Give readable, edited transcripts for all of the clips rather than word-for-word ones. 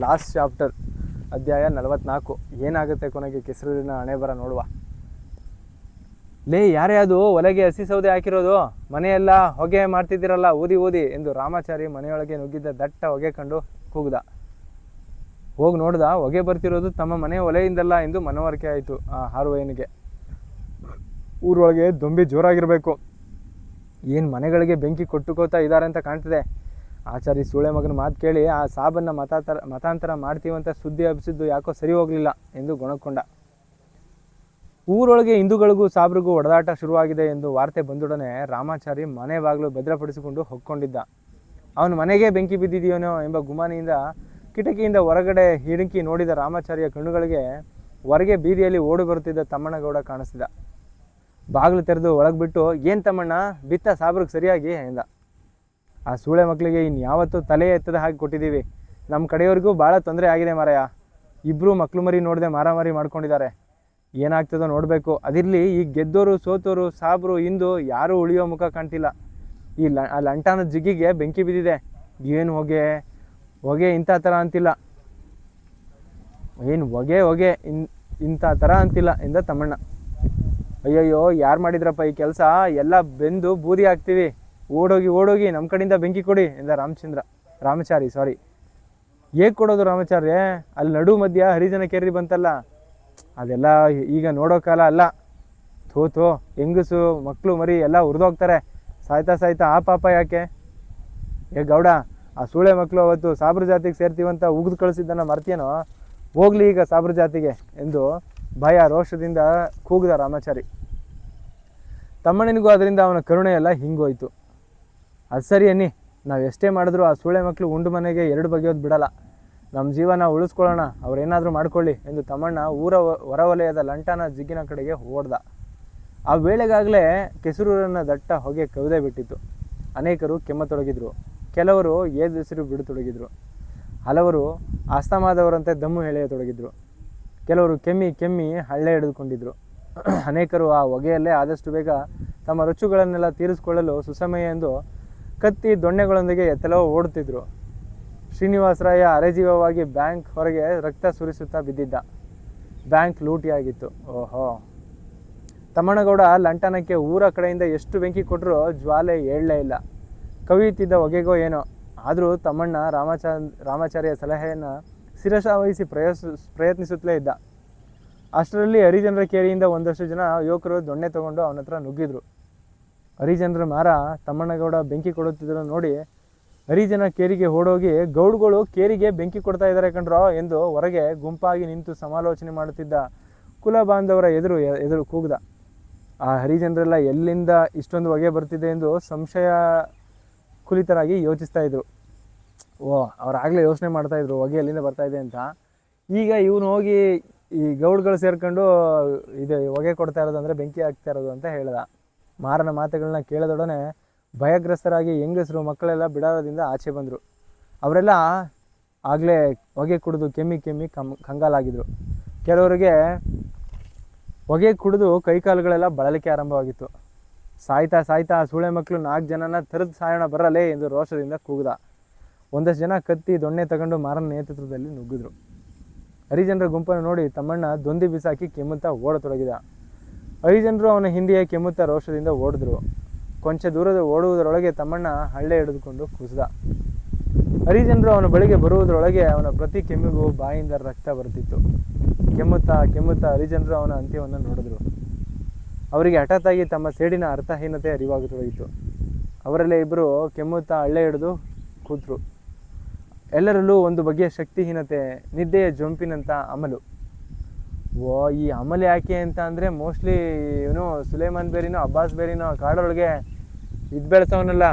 Last chapter, ಅಧ್ಯಾಯ 44. ಏನಾಗುತ್ತೆ ಕೊನೆಗೆ ಕೆಸರೂರಿನ ಹಣೆ ಬರ ನೋಡುವ. ಲೇ, ಯಾರೇ ಅದು ಒಲೆಗೆ ಹಸಿ ಸೌದೆ ಹಾಕಿರೋದು? ಮನೆಯೆಲ್ಲ ಹೊಗೆ ಮಾಡ್ತಿದ್ದೀರಲ್ಲ, ಊದಿ ಊದಿ ಎಂದು ರಾಮಾಚಾರಿ ಮನೆಯೊಳಗೆ ನುಗ್ಗಿದ್ದ ದಟ್ಟ ಹೊಗೆ ಕಂಡು ಕೂಗ್ದ. ಹೋಗಿ ನೋಡ್ದ, ಹೊಗೆ ಬರ್ತಿರೋದು ತಮ್ಮ ಮನೆ ಒಲೆಯಿಂದಲ್ಲ ಎಂದು ಮನವರಿಕೆ ಆಯಿತು ಆ ಹಾರುವಯ್ಯನಿಗೆ. ಊರೊಳಗೆ ದೊಂಬಿ ಜೋರಾಗಿರಬೇಕು. ಏನು ಮನೆಗಳಿಗೆ ಬೆಂಕಿ ಕೊಟ್ಟುಕೋತಾ ಇದ್ದಾರೆ ಅಂತ ಕಾಣ್ತಿದೆ. ಆಚಾರಿ ಸೂಳೆ ಮಗನ ಮಾತು ಕೇಳಿ ಆ ಸಾಬನ್ನ ಮತಾಂತರ ಮಾಡ್ತೀವಂತ ಸುದ್ದಿ ಹಬ್ಬಿಸಿದ್ದು ಯಾಕೋ ಸರಿ ಹೋಗಲಿಲ್ಲ ಎಂದು ಗೊಣಕೊಂಡ. ಊರೊಳಗೆ ಹಿಂದೂಗಳಿಗೂ ಸಾಬ್ರಿಗೂ ಒಡೆದಾಟ ಶುರುವಾಗಿದೆ ಎಂದು ವಾರ್ತೆ ಬಂದೊಡನೆ ರಾಮಾಚಾರಿ ಮನೆ ಬಾಗಿಲು ಭದ್ರಪಡಿಸಿಕೊಂಡು ಹೊಕ್ಕೊಂಡಿದ್ದ. ಅವನ ಮನೆಗೆ ಬೆಂಕಿ ಬಿದ್ದಿದೆಯೇನೋ ಎಂಬ ಗುಮಾನಿಯಿಂದ ಕಿಟಕಿಯಿಂದ ಹೊರಗಡೆ ಹಿಡುಕಿ ನೋಡಿದ ರಾಮಾಚಾರಿಯ ಕಣ್ಣುಗಳಿಗೆ ಹೊರಗೆ ಬೀದಿಯಲ್ಲಿ ಓಡಿ ಬರುತ್ತಿದ್ದ ತಮ್ಮಣ್ಣಗೌಡ ಕಾಣಿಸ್ತಿದ್ದ. ಬಾಗಿಲು ತೆರೆದು ಒಳಗೆ ಬಿಟ್ಟು, ಏನು ತಮ್ಮಣ್ಣ, ಬಿತ್ತ ಸಾಬ್ರಿಗೆ ಸರಿಯಾಗಿ ಎಂದ. ಆ ಸೂಳೆ ಮಕ್ಕಳಿಗೆ ಇನ್ಯಾವತ್ತೂ ತಲೆ ಎತ್ತದ ಹಾಗೆ ಕೊಟ್ಟಿದ್ದೀವಿ. ನಮ್ಮ ಕಡೆಯವ್ರಿಗೂ ಭಾಳ ತೊಂದರೆ ಆಗಿದೆ ಮಾರಾಯ. ಇಬ್ಬರು ಮಕ್ಕಳು ಮರಿ ನೋಡದೆ ಮಾರಾಮಾರಿ ಮಾಡ್ಕೊಂಡಿದ್ದಾರೆ. ಏನಾಗ್ತದೋ ನೋಡಬೇಕು. ಅದಿರಲಿ, ಈ ಗೆದ್ದೋರು ಸೋತೋರು ಸಾಬ್ರು ಇಂದು ಯಾರೂ ಉಳಿಯೋ ಮುಖ ಕಾಣ್ತಿಲ್ಲ. ಆ ಲಂಟಾನ ಜಿಗ್ಗಿಗೆ ಬೆಂಕಿ ಬಿದ್ದಿದೆ. ಏನು ಹೊಗೆ ಹೊಗೆ ಇಂಥ ಥರ ಅಂತಿಲ್ಲ. ಏನು ಹೊಗೆ ಇಂಥ ಥರ ಅಂತಿಲ್ಲ ಎಂದ ತಮ್ಮಣ್ಣ. ಅಯ್ಯಯ್ಯೋ, ಯಾರು ಮಾಡಿದ್ರಪ್ಪ ಈ ಕೆಲಸ? ಎಲ್ಲ ಬೆಂದು ಬೂದಿ ಹಾಕ್ತೀವಿ. ಓಡೋಗಿ ನಮ್ಮ ಕಡೆಯಿಂದ ಬೆಂಕಿ ಕೊಡಿ ಎಂದ ರಾಮಚಾರಿ. ಹೇಗೆ ಕೊಡೋದು ರಾಮಚಾರ್ಯ? ಅಲ್ಲಿ ನಡು ಮಧ್ಯ ಹರಿಜನ ಕೇರಿ ಬಂತಲ್ಲ, ಅದೆಲ್ಲ ಈಗ ನೋಡೋ ಕಾಲ ಅಲ್ಲ. ಥೋ ಹೆಂಗಸು ಮಕ್ಕಳು ಮರಿ ಎಲ್ಲ ಹುರಿದೋಗ್ತಾರೆ. ಸಾಯ್ತಾ ಆ ಪಾಪ ಯಾಕೆ? ಗೌಡ, ಆ ಸೂಳೆ ಮಕ್ಕಳು ಅವತ್ತು ಸಾಬ್ರ ಜಾತಿಗೆ ಸೇರ್ತೀವಂತ ಉಗಿದು ಕಳಿಸಿದ್ದನ್ನು ಮರ್ತೀನೋ? ಹೋಗ್ಲಿ ಈಗ ಸಾಬ್ರ ಜಾತಿಗೆ ಎಂದು ಭಯ ರೋಷದಿಂದ ಕೂಗಿದ ರಾಮಾಚಾರಿ. ತಮ್ಮಣ್ಣನಿಗೂ ಅದರಿಂದ ಅವನ ಕರುಣೆ ಎಲ್ಲ ಹಿಂಗೋಯ್ತು. ಅದು ಸರಿ ಅನ್ನಿ, ನಾವು ಎಷ್ಟೇ ಮಾಡಿದ್ರೂ ಆ ಸೂಳೆ ಮಕ್ಕಳು ಉಂಡು ಮನೆಗೆ ಎರಡು ಬಗೆಯೋದು ಬಿಡಲ್ಲ. ನಮ್ಮ ಜೀವನ ಉಳಿಸ್ಕೊಳ್ಳೋಣ, ಅವ್ರೇನಾದರೂ ಮಾಡ್ಕೊಳ್ಳಿ ಎಂದು ತಮ್ಮಣ್ಣ ಊರ ಹೊರವಲಯದ ಲಂಟಾನ ಜಿಗ್ಗಿನ ಕಡೆಗೆ ಓಡ್ದ. ಆ ವೇಳೆಗಾಗಲೇ ಕೆಸರೂರನ್ನು ದಟ್ಟ ಹೊಗೆ ಕವಿದೇ ಬಿಟ್ಟಿತ್ತು. ಅನೇಕರು ಕೆಮ್ಮತೊಡಗಿದ್ರು. ಕೆಲವರು ಏದುಸಿರು ಬಿಡತೊಡಗಿದ್ರು. ಹಲವರು ಆಸ್ತಮಾದವರಂತೆ ದಮ್ಮು ಎಳೆಯತೊಡಗಿದ್ರು. ಕೆಲವರು ಕೆಮ್ಮಿ ಹಳ್ಳೆ ಹಿಡಿದುಕೊಂಡಿದ್ರು. ಅನೇಕರು ಆ ಹೊಗೆಯಲ್ಲೇ ಆದಷ್ಟು ಬೇಗ ತಮ್ಮ ರುಚುಗಳನ್ನೆಲ್ಲ ತೀರಿಸಿಕೊಳ್ಳಲು ಸುಸಮಯ ಎಂದು ಕತ್ತಿ ದೊಣ್ಣೆಗಳೊಂದಿಗೆ ಎತ್ತಲೋ ಓಡುತ್ತಿದ್ರು. ಶ್ರೀನಿವಾಸರಾಯ ಅರೆಜೀವವಾಗಿ ಬ್ಯಾಂಕ್ ಹೊರಗೆ ರಕ್ತ ಸುರಿಸುತ್ತಾ ಬಿದ್ದಿದ್ದ. ಬ್ಯಾಂಕ್ ಲೂಟಿಯಾಗಿತ್ತು. ಓಹೋ! ತಮ್ಮಣ್ಣಗೌಡ ಲಂಟನಕ್ಕೆ ಊರ ಕಡೆಯಿಂದ ಎಷ್ಟು ಬೆಂಕಿ ಕೊಟ್ಟರೂ ಜ್ವಾಲೆ ಏಳಲೇ ಇಲ್ಲ. ಕವಿಯುತ್ತಿದ್ದ ಹೊಗೆಗೋ ಏನೋ. ಆದರೂ ತಮ್ಮಣ್ಣ ರಾಮಾಚಾರ್ಯ ಸಲಹೆಯನ್ನು ಶಿರಸಾವಹಿಸಿ ಪ್ರಯತ್ನಿಸುತ್ತಲೇ ಇದ್ದ. ಅಷ್ಟರಲ್ಲಿ ಹರಿಜನರ ಕೇರಿಯಿಂದ ಒಂದಷ್ಟು ಜನ ಯುವಕರು ದೊಣ್ಣೆ ತಗೊಂಡು ಅವನ ಹತ್ರ ನುಗ್ಗಿದ್ರು. ಹರಿಜನರ ಮಾರ ತಮ್ಮಣ್ಣಗೌಡ ಬೆಂಕಿ ಕೊಡುತ್ತಿದ್ರು ನೋಡಿ ಹರಿಜನ ಕೇರಿಗೆ ಓಡೋಗಿ, ಗೌಡ್ಗಳು ಕೇರಿಗೆ ಬೆಂಕಿ ಕೊಡ್ತಾ ಇದ್ದಾರೆ ಕಣ್ರೋ ಎಂದು ಹೊರಗೆ ಗುಂಪಾಗಿ ನಿಂತು ಸಮಾಲೋಚನೆ ಮಾಡುತ್ತಿದ್ದ ಕುಲ ಬಾಂಧವರ ಎದುರು ಕೂಗ್ದ. ಆ ಹರಿಜನರೆಲ್ಲ ಎಲ್ಲಿಂದ ಇಷ್ಟೊಂದು ಹೊಗೆ ಬರ್ತಿದೆ ಎಂದು ಸಂಶಯ ಕುಲಿತರಾಗಿ ಯೋಚಿಸ್ತಾ ಇದ್ರು. ಅವರಾಗಲೇ ಯೋಚನೆ ಮಾಡ್ತಾ ಇದ್ರು ಹೊಗೆ ಎಲ್ಲಿಂದ ಬರ್ತಾ ಇದೆ ಅಂತ. ಈಗ ಇವನು ಹೋಗಿ ಈ ಗೌಡ್ಗಳು ಸೇರ್ಕೊಂಡು ಇದು ಹೊಗೆ ಕೊಡ್ತಾ ಇರೋದು ಅಂದರೆ ಬೆಂಕಿ ಹಾಕ್ತಾ ಇರೋದು ಅಂತ ಹೇಳ್ದ. ಮಾರನ ಮಾತುಗಳನ್ನ ಕೇಳದೊಡನೆ ಭಯಗ್ರಸ್ತರಾಗಿ ಹೆಂಗಸರು ಮಕ್ಕಳೆಲ್ಲ ಬಿಡಾರದಿಂದ ಆಚೆ ಬಂದರು. ಅವರೆಲ್ಲ ಆಗಲೇ ಹೊಗೆ ಕುಡಿದು ಕೆಮ್ಮಿ ಕಂಗಾಲಾಗಿದ್ರು. ಕೆಲವರಿಗೆ ಹೊಗೆ ಕುಡಿದು ಕೈಕಾಲುಗಳೆಲ್ಲ ಬಳಲಿಕೆ ಆರಂಭವಾಗಿತ್ತು. ಸಾಯ್ತಾ ಸೂಳೆ ಮಕ್ಕಳು 4 ಜನನ ತರದು ಸಾಯೋಣ ಬರಲೇ ಎಂದು ರೋಷದಿಂದ ಕೂಗ್ದ. ಒಂದಷ್ಟು ಜನ ಕತ್ತಿ ದೊಣ್ಣೆ ತಗೊಂಡು ಮಾರನ ನೇತೃತ್ವದಲ್ಲಿ ನುಗ್ಗಿದ್ರು. ಹರಿಜನರ ಗುಂಪನ್ನು ನೋಡಿ ತಮ್ಮಣ್ಣ ದೊಂದಿ ಬಿಸಾಕಿ ಕೆಮ್ಮುತ್ತಾ ಓಡತೊಡಗಿದ. ಹರಿಜನರು ಅವನ ಹಿಂದೆಯೇ ಕೆಮ್ಮುತ್ತಾ ರೋಷದಿಂದ ಓಡಿದ್ರು. ಕೊಂಚ ದೂರದ ಓಡುವುದರೊಳಗೆ ತಮ್ಮಣ್ಣ ಹಳ್ಳೆ ಹಿಡಿದುಕೊಂಡು ಕುಸಿದ. ಹರಿಜನರು ಅವನ ಬಳಿಗೆ ಬರುವುದರೊಳಗೆ ಅವನ ಪ್ರತಿ ಕೆಮ್ಮಿಗೂ ಬಾಯಿಂದ ರಕ್ತ ಬರುತ್ತಿತ್ತು. ಕೆಮ್ಮುತ್ತಾ ಹರಿಜನರು ಅವನ ಅಂತ್ಯವನ್ನು ನೋಡಿದ್ರು. ಅವರಿಗೆ ಹಠಾತ್ತಾಗಿ ತಮ್ಮ ಸೇಡಿನ ಅರ್ಥಹೀನತೆ ಅರಿವಾಗತೊಡಗಿತು. ಅವರಲ್ಲೇ ಇಬ್ಬರು ಕೆಮ್ಮುತ್ತಾ ಹಳ್ಳೆ ಹಿಡಿದು ಕೂತ್ರು. ಎಲ್ಲರಲ್ಲೂ ಒಂದು ಬಗೆಯ ಶಕ್ತಿಹೀನತೆ, ನಿದ್ದೆಯ ಜೊಂಪಿನಂಥ ಅಮಲು. ಈ ಅಮಲು ಯಾಕೆ ಅಂತ ಅಂದರೆ ಮೋಸ್ಟ್ಲಿ ಇವನು ಸುಲೇಮಾನ್ ಬೇರಿನೋ ಅಬ್ಬಾಸ್ ಬೇರಿನೋ ಕಾಡೊಳಗೆ ಇದು ಬೆಳೆಸವನಲ್ಲ,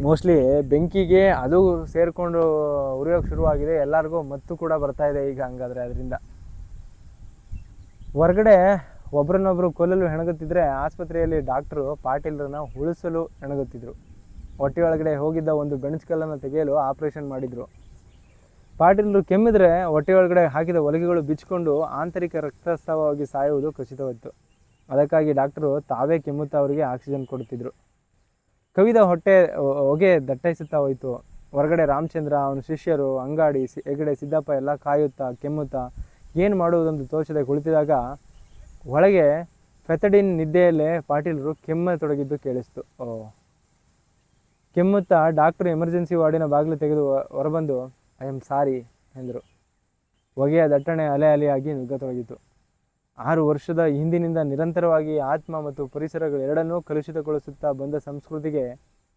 ಮೋಸ್ಟ್ಲಿ ಬೆಂಕಿಗೆ ಅದು ಸೇರಿಕೊಂಡು ಉರಿಯೋಕ್ಕೆ ಶುರುವಾಗಿದೆ. ಎಲ್ಲರಿಗೂ ಮತ್ತು ಕೂಡ ಬರ್ತಾ ಇದೆ ಈಗ. ಹಂಗಾದರೆ ಅದರಿಂದ ಹೊರಗಡೆ ಒಬ್ರನ್ನೊಬ್ರು ಕೊಲ್ಲಲು ಹೆಣಗುತ್ತಿದ್ರೆ ಆಸ್ಪತ್ರೆಯಲ್ಲಿ ಡಾಕ್ಟ್ರು ಪಾಟೀಲ್ರನ್ನ ಉಳಿಸಲು ಹೆಣಗುತ್ತಿದ್ರು. ಹೊಟ್ಟೆಯೊಳಗಡೆ ಹೋಗಿದ್ದ ಒಂದು ಬೆಣಚುಕಲ್ಲನ್ನು ತೆಗೆಯಲು ಆಪರೇಷನ್ ಮಾಡಿದರು. ಪಾಟೀಲರು ಕೆಮ್ಮಿದ್ರೆ ಹೊಟ್ಟೆಯೊಳಗಡೆ ಹಾಕಿದ ಹೊಲಿಗೆಗಳು ಬಿಚ್ಚಿಕೊಂಡು ಆಂತರಿಕ ರಕ್ತಸ್ರಾವವಾಗಿ ಸಾಯುವುದು ಖಚಿತವಿತ್ತು. ಅದಕ್ಕಾಗಿ ಡಾಕ್ಟರು ತಾವೇ ಕೆಮ್ಮುತ್ತಾ ಅವರಿಗೆ ಆಕ್ಸಿಜನ್ ಕೊಡುತ್ತಿದ್ದರು. ಕವಿದ ಹೊಟ್ಟೆ ಹೊಗೆ ದಟ್ಟೈಸುತ್ತಾ ಹೋಯಿತು. ಹೊರಗಡೆ ರಾಮಚಂದ್ರ, ಅವನ ಶಿಷ್ಯರು, ಅಂಗಾಡಿ, ಹೆಗಡೆ, ಸಿದ್ದಪ್ಪ ಎಲ್ಲ ಕಾಯುತ್ತಾ ಕೆಮ್ಮುತ್ತಾ ಏನು ಮಾಡುವುದೊಂದು ತೋಚದೆ ಕುಳಿತಿದಾಗ ಒಳಗೆ ಫೆಥಡಿನ್ ನಿದ್ದೆಯಲ್ಲೇ ಪಾಟೀಲರು ಕೆಮ್ಮತೊಡಗಿದ್ದು ಕೇಳಿಸ್ತು. ಕೆಮ್ಮುತ್ತಾ ಡಾಕ್ಟರ್ ಎಮರ್ಜೆನ್ಸಿ ವಾರ್ಡಿನ ಬಾಗಿಲು ತೆಗೆದು ಹೊರಬಂದು ಐ ಆಮ್ ಸಾರಿ ಎಂದರು. ಹೊಗೆಯ ದಟ್ಟಣೆ ಅಲೆ ಅಲೆಯಾಗಿ ನುಗ್ಗತೊಡಗಿತು. 6 ವರ್ಷದ ಹಿಂದಿನಿಂದ ನಿರಂತರವಾಗಿ ಆತ್ಮ ಮತ್ತು ಪರಿಸರಗಳೆರಡನ್ನೂ ಕಲುಷಿತಗೊಳಿಸುತ್ತಾ ಬಂದ ಸಂಸ್ಕೃತಿಗೆ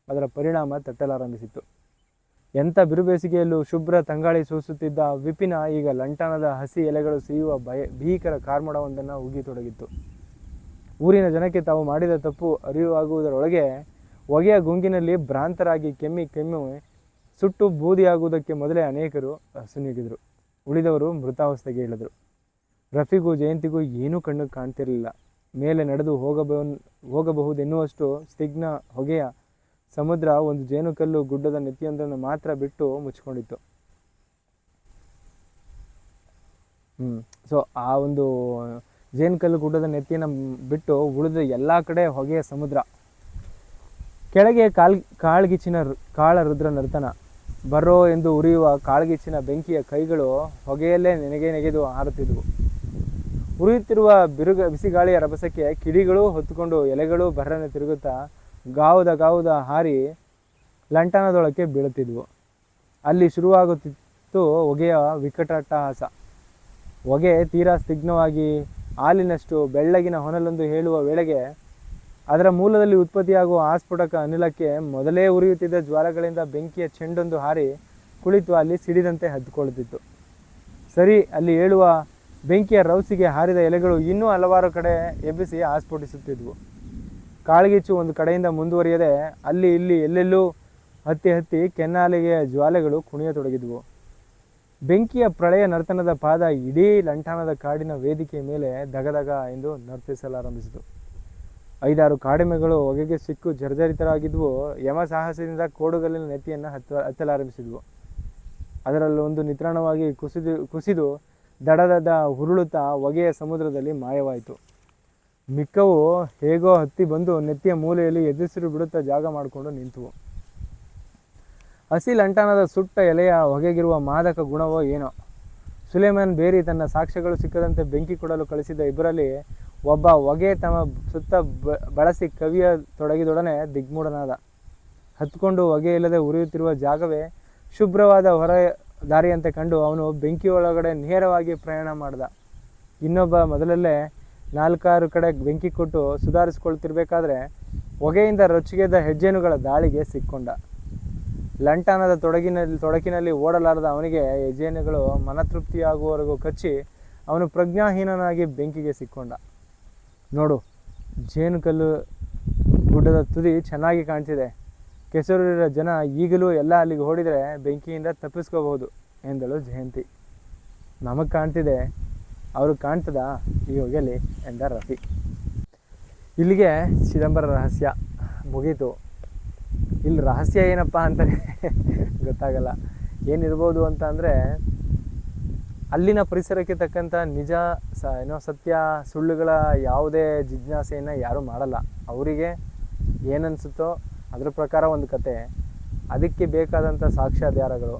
ಅದರ ಪರಿಣಾಮ ತಟ್ಟಲಾರಂಭಿಸಿತ್ತು. ಎಂಥ ಬಿರುಬೇಸಿಗೆಯಲ್ಲೂ ಶುಭ್ರ ತಂಗಾಳಿ ಸೂಸುತ್ತಿದ್ದ ವಿಪಿನ ಈಗ ಲಂಟಾನದ ಹಸಿ ಎಲೆಗಳು ಸಿಯುವ ಭೀಕರ ಕಾರ್ಮೋಡವೊಂದನ್ನು ಉಗಿತೊಡಗಿತ್ತು. ಊರಿನ ಜನಕ್ಕೆ ತಾವು ಮಾಡಿದ ತಪ್ಪು ಅರಿವಾಗುವುದರೊಳಗೆ ಹೊಗೆಯ ಗುಂಗಿನಲ್ಲಿ ಭ್ರಾಂತರಾಗಿ ಕೆಮ್ಮಿ ಸುಟ್ಟು ಬೂದಿಯಾಗುವುದಕ್ಕೆ ಮೊದಲೇ ಅನೇಕರು ಅಸುನೀಗಿದರು. ಉಳಿದವರು ಮೃತಾವಸ್ಥೆಗೆ ಇಳಿದರು. ರಫಿಗೂ ಜಯಂತಿಗೂ ಏನೂ ಕಣ್ಣು ಕಾಣ್ತಿರಲಿಲ್ಲ. ಮೇಲೆ ನಡೆದು ಹೋಗಬಹುದೆನ್ನುವಷ್ಟು ಸ್ನಿಗ್ಧ ಹೊಗೆಯ ಸಮುದ್ರ ಒಂದು ಜೇನುಕಲ್ಲು ಗುಡ್ಡದ ನೆತ್ತಿಯೊಂದನ್ನು ಮಾತ್ರ ಬಿಟ್ಟು ಮುಚ್ಚಿಕೊಂಡಿತ್ತು. ಸೊ ಆ ಒಂದು ಜೇನುಕಲ್ಲು ಗುಡ್ಡದ ನೆತ್ತಿಯನ್ನು ಬಿಟ್ಟು ಉಳಿದ ಎಲ್ಲ ಕಡೆ ಹೊಗೆಯ ಸಮುದ್ರ. ಕೆಳಗೆ ಕಾಳ ರುದ್ರ ನರ್ತನ. ಬರೋ ಎಂದು ಉರಿಯುವ ಕಾಳ್ಗಿಚ್ಚಿನ ಬೆಂಕಿಯ ಕೈಗಳು ಹೊಗೆಯಲ್ಲೇ ನೆಗೆದು ಹಾರುತ್ತಿದ್ದವು. ಉರಿಯುತ್ತಿರುವ ಬಿಸಿಗಾಳಿಯ ರಭಸಕ್ಕೆ ಕಿಡಿಗಳು ಹೊತ್ತುಕೊಂಡು ಎಲೆಗಳು ಬರ್ರನೆ ತಿರುಗುತ್ತಾ ಗಾವುದ ಹಾರಿ ಲಂಟಾನದೊಳಕ್ಕೆ ಬೀಳುತ್ತಿದ್ವು. ಅಲ್ಲಿ ಶುರುವಾಗುತ್ತಿತ್ತು ಹೊಗೆಯ ವಿಕಟಾಟ್ಟಹಾಸ. ಹೊಗೆ ತೀರಾ ಸ್ನಿಗ್ಧವಾಗಿ ಹಾಲಿನಷ್ಟು ಬೆಳ್ಳಗಿನ ಹೊನಲೊಂದು ಹೇಳುವ ವೇಳೆಗೆ ಅದರ ಮೂಲದಲ್ಲಿ ಉತ್ಪತ್ತಿಯಾಗುವ ಆಸ್ಫೋಟಕ ಅನಿಲಕ್ಕೆ ಮೊದಲೇ ಉರಿಯುತ್ತಿದ್ದ ಜ್ವಾಲೆಗಳಿಂದ ಬೆಂಕಿಯ ಚೆಂಡೊಂದು ಹಾರಿ ಕುಳಿತು ಅಲ್ಲಿ ಸಿಡಿದಂತೆ ಹದ್ದುಕೊಳ್ಳುತ್ತಿತ್ತು. ಸರಿ, ಅಲ್ಲಿ ಏಳುವ ಬೆಂಕಿಯ ರೌಸಿಗೆ ಹಾರಿದ ಎಲೆಗಳು ಇನ್ನೂ ಹಲವಾರು ಕಡೆ ಎಬ್ಬಿಸಿ ಆಸ್ಫೋಟಿಸುತ್ತಿದ್ವು. ಕಾಳ್ಗಿಚ್ಚು ಒಂದು ಕಡೆಯಿಂದ ಮುಂದುವರಿಯದೆ ಅಲ್ಲಿ ಇಲ್ಲಿ ಎಲ್ಲೆಲ್ಲೂ ಹತ್ತಿ ಕೆನ್ನಾಲಿಗೆಯ ಜ್ವಾಲೆಗಳು ಕುಣಿಯತೊಡಗಿದ್ವು. ಬೆಂಕಿಯ ಪ್ರಳಯ ನರ್ತನದ ಪಾದ ಇಡೀ ಲಂಟಾನದ ಕಾಡಿನ ವೇದಿಕೆಯ ಮೇಲೆ ದಗದಗ ಎಂದು ನರ್ತಿಸಲಾರಂಭಿಸಿತು. 5-6 ಕಾಡೆಮ್ಮೆಗಳು ಹೊಗೆಗೆ ಸಿಕ್ಕು ಜರ್ಜರಿತರಾಗಿದ್ವು. ಯಮ ಸಾಹಸದಿಂದ ಕೋಡುಗಲ್ಲಿನ ನೆತ್ತಿಯನ್ನು ಹತ್ತಲಾರಂಭಿಸಿದ್ವು. ಅದರಲ್ಲೊಂದು ನಿತ್ರಾಣವಾಗಿ ಕುಸಿದು ದಡದ ಹುರುಳುತ್ತಾ ಹೊಗೆಯ ಸಮುದ್ರದಲ್ಲಿ ಮಾಯವಾಯಿತು. ಮಿಕ್ಕವು ಹೇಗೋ ಹತ್ತಿ ಬಂದು ನೆತ್ತಿಯ ಮೂಲೆಯಲ್ಲಿ ಎದುರಿಸಿರು ಬಿಡುತ್ತಾ ಜಾಗ ಮಾಡಿಕೊಂಡು ನಿಂತವು. ಹಸಿ ಲಂಟಾನದ ಸುಟ್ಟ ಎಲೆಯ ಹೊಗೆಗಿರುವ ಮಾದಕ ಗುಣವೋ ಏನೋ. ಸುಲೇಮಾನ್ ಬೇರಿ ತನ್ನ ಸಾಕ್ಷ್ಯಗಳು ಸಿಕ್ಕದಂತೆ ಬೆಂಕಿ ಕೊಡಲು ಕಳಿಸಿದ ಇಬ್ಬರಲ್ಲಿ ಒಬ್ಬ ಹೊಗೆ ತಮ್ಮ ಸುತ್ತ ಬಳಸಿ ಕವಿಯ ತೊಡಗಿದೊಡನೆ ದಿಗ್ಮೂಢನಾದ. ಹತ್ಕೊಂಡು ಹೊಗೆ ಇಲ್ಲದೆ ಉರಿಯುತ್ತಿರುವ ಜಾಗವೇ ಶುಭ್ರವಾದ ಹೊರ ದಾರಿಯಂತೆ ಕಂಡು ಅವನು ಬೆಂಕಿಯೊಳಗಡೆ ನೇರವಾಗಿ ಪ್ರಯಾಣ ಮಾಡ್ದ. ಇನ್ನೊಬ್ಬ ಮೊದಲಲ್ಲೇ 4-6 ಕಡೆ ಬೆಂಕಿ ಕೊಟ್ಟು ಸುಧಾರಿಸ್ಕೊಳ್ತಿರ್ಬೇಕಾದ್ರೆ ಹೊಗೆಯಿಂದ ರೊಚ್ಚಿಗೆದ್ದ ಹೆಜ್ಜೆನುಗಳ ದಾಳಿಗೆ ಸಿಕ್ಕೊಂಡ. ಲಂಟಾನದ ತೊಡಕಿನಲ್ಲಿ ಓಡಲಾರದ ಅವನಿಗೆ ಹೆಜ್ಜೆನುಗಳು ಮನತೃಪ್ತಿಯಾಗುವವರೆಗೂ ಕಚ್ಚಿ ಅವನು ಪ್ರಜ್ಞಾಹೀನನಾಗಿ ಬೆಂಕಿಗೆ ಸಿಕ್ಕೊಂಡ. ನೋಡು, ಜೇನುಕಲ್ಲು ಗುಡ್ಡದ ತುದಿ ಚೆನ್ನಾಗಿ ಕಾಣ್ತಿದೆ. ಕೆಸರೂರಿನ ಜನ ಈಗಲೂ ಎಲ್ಲ ಅಲ್ಲಿಗೆ ಓಡಿದರೆ ಬೆಂಕಿಯಿಂದ ತಪ್ಪಿಸ್ಕೋಬಹುದು ಎಂದಳು ಜಯಂತಿ. ನಮಗೆ ಕಾಣ್ತಿದೆ, ಅವ್ರಿಗೆ ಕಾಣ್ತದಾ ಈ ಹೊಗೆಲಿ ಎಂದ ರಫಿ. ಇಲ್ಲಿಗೆ ಚಿದಂಬರ ರಹಸ್ಯ ಮುಗೀತು. ಇಲ್ಲಿ ರಹಸ್ಯ ಏನಪ್ಪ ಅಂತಲೇ ಗೊತ್ತಾಗಲ್ಲ. ಏನಿರ್ಬೋದು ಅಂತ ಅಂದರೆ, ಅಲ್ಲಿನ ಪರಿಸರಕ್ಕೆ ತಕ್ಕಂಥ ನಿಜ ಸತ್ಯ ಸುಳ್ಳುಗಳ ಯಾವುದೇ ಜಿಜ್ಞಾಸೆಯನ್ನು ಯಾರೂ ಮಾಡಲ್ಲ. ಅವರಿಗೆ ಏನನ್ಸುತ್ತೋ ಅದ್ರ ಪ್ರಕಾರ ಒಂದು ಕತೆ, ಅದಕ್ಕೆ ಬೇಕಾದಂಥ ಸಾಕ್ಷ್ಯಾಧಾರಗಳು.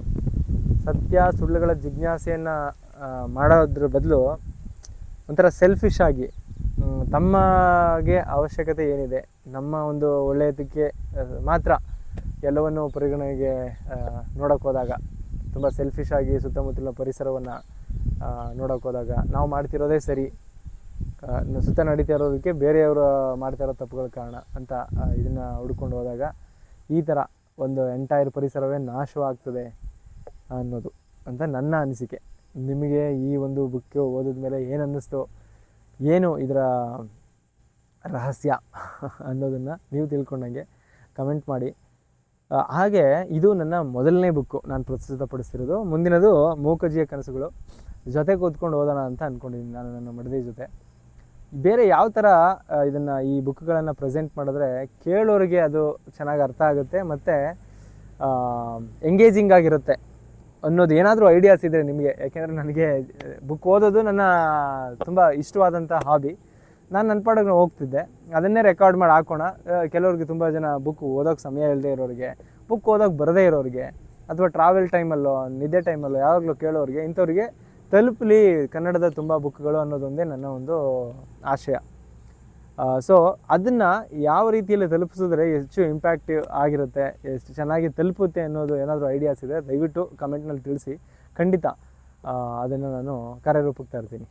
ಸತ್ಯ ಸುಳ್ಳುಗಳ ಜಿಜ್ಞಾಸೆಯನ್ನು ಮಾಡೋದ್ರ ಬದಲು ಒಂಥರ ಸೆಲ್ಫಿಶ್ ಆಗಿ ತಮಗೆ ಅವಶ್ಯಕತೆ ಏನಿದೆ, ನಮ್ಮ ಒಂದು ಒಳ್ಳೆಯದಕ್ಕೆ ಮಾತ್ರ ಎಲ್ಲವನ್ನು ಪರಿಗಣನೆಗೆ ನೋಡೋಕೆ ಹೋದಾಗ, ತುಂಬ ಸೆಲ್ಫಿಶ್ ಆಗಿ ಸುತ್ತಮುತ್ತಲಿನ ಪರಿಸರವನ್ನು ನೋಡೋಕೆ ಹೋದಾಗ ನಾವು ಮಾಡ್ತಿರೋದೇ ಸರಿ, ಸುತ್ತ ನಡೀತಾ ಇರೋದಕ್ಕೆ ಬೇರೆಯವರು ಮಾಡ್ತಾ ಇರೋ ತಪ್ಪುಗಳ ಕಾರಣ ಅಂತ ಇದನ್ನು ಹುಡ್ಕೊಂಡು ಹೋದಾಗ ಈ ಥರ ಒಂದು ಎಂಟೈರ್ ಪರಿಸರವೇ ನಾಶವಾಗ್ತದೆ ಅನ್ನೋದು ಅಂತ ನನ್ನ ಅನಿಸಿಕೆ. ನಿಮಗೆ ಈ ಒಂದು ಬುಕ್ ಓದಿದ ಮೇಲೆ ಏನು ಅನ್ನಿಸ್ತು, ಏನು ಇದರ ರಹಸ್ಯ ಅನ್ನೋದನ್ನು ನೀವು ತಿಳ್ಕೊಂಡಂಗೆ ಕಮೆಂಟ್ ಮಾಡಿ. ಹಾಗೆ ಇದು ನನ್ನ ಮೊದಲನೇ ಬುಕ್ಕು ನಾನು ಪ್ರಸ್ತುತಪಡಿಸ್ತಿರೋದು. ಮುಂದಿನದು ಮೂಕಜ್ಜಿಯ ಕನಸುಗಳು. ಜೊತೆ ಕೂತ್ಕೊಂಡು ಓದೋಣ ಅಂತ ಅಂದ್ಕೊಂಡಿದ್ದೀನಿ ನಾನು ನನ್ನ ಮಡದಿ ಜೊತೆ. ಬೇರೆ ಯಾವ ಥರ ಇದನ್ನು ಈ ಬುಕ್ಗಳನ್ನು ಪ್ರೆಸೆಂಟ್ ಮಾಡಿದ್ರೆ ಕೇಳೋರಿಗೆ ಅದು ಚೆನ್ನಾಗಿ ಅರ್ಥ ಆಗುತ್ತೆ ಮತ್ತು ಎಂಗೇಜಿಂಗ್ ಆಗಿರುತ್ತೆ ಅನ್ನೋದು ಏನಾದರೂ ಐಡಿಯಾಸ್ ಇದ್ದರೆ ನಿಮಗೆ. ಯಾಕೆಂದರೆ ನನಗೆ ಬುಕ್ ಓದೋದು ನನ್ನ ತುಂಬ ಇಷ್ಟವಾದಂಥ ಹಾಬಿ. ನಾನು ನನ್ನ ಪಾಡಿಗೆ ಹೋಗ್ತಿದ್ದೆ, ಅದನ್ನೇ ರೆಕಾರ್ಡ್ ಮಾಡಿ ಹಾಕೋಣ. ಕೆಲವ್ರಿಗೆ ತುಂಬ ಜನ ಬುಕ್ ಓದೋಕ್ಕೆ ಸಮಯ ಇಲ್ಲದೆ ಇರೋರಿಗೆ, ಬುಕ್ ಓದೋಕ್ಕೆ ಬರದೇ ಇರೋರಿಗೆ ಅಥವಾ ಟ್ರಾವೆಲ್ ಟೈಮಲ್ಲೋ ನಿದ್ದೆ ಟೈಮಲ್ಲೋ ಯಾವಾಗಲೂ ಕೇಳೋರಿಗೆ ಇಂಥವ್ರಿಗೆ ತಲುಪಲಿ ಕನ್ನಡದ ತುಂಬ ಬುಕ್ಗಳು ಅನ್ನೋದೊಂದೇ ನನ್ನ ಒಂದು ಆಶಯ. ಸೊ ಅದನ್ನು ಯಾವ ರೀತಿಯಲ್ಲಿ ತಲುಪಿಸಿದ್ರೆ ಹೆಚ್ಚು ಇಂಪ್ಯಾಕ್ಟಿವ್ ಆಗಿರುತ್ತೆ, ಎಷ್ಟು ಚೆನ್ನಾಗಿ ತಲುಪುತ್ತೆ ಅನ್ನೋದು ಏನಾದರೂ ಐಡಿಯಾಸ್ ಇದೆ ದಯವಿಟ್ಟು ಕಮೆಂಟ್ನಲ್ಲಿ ತಿಳಿಸಿ. ಖಂಡಿತ ಅದನ್ನು ನಾನು ಕಾರ್ಯರೂಪಕ್ಕೆ ತರ್ತೀನಿ.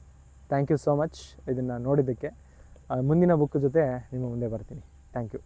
ಥ್ಯಾಂಕ್ ಯು ಸೋ ಮಚ್ ಇದನ್ನು ನೋಡಿದ್ದಕ್ಕೆ. ಮುಂದಿನ ಬುಕ್ ಜೊತೆ ನಿಮ್ಮ ಮುಂದೆ ಬರ್ತೀನಿ. Thank you.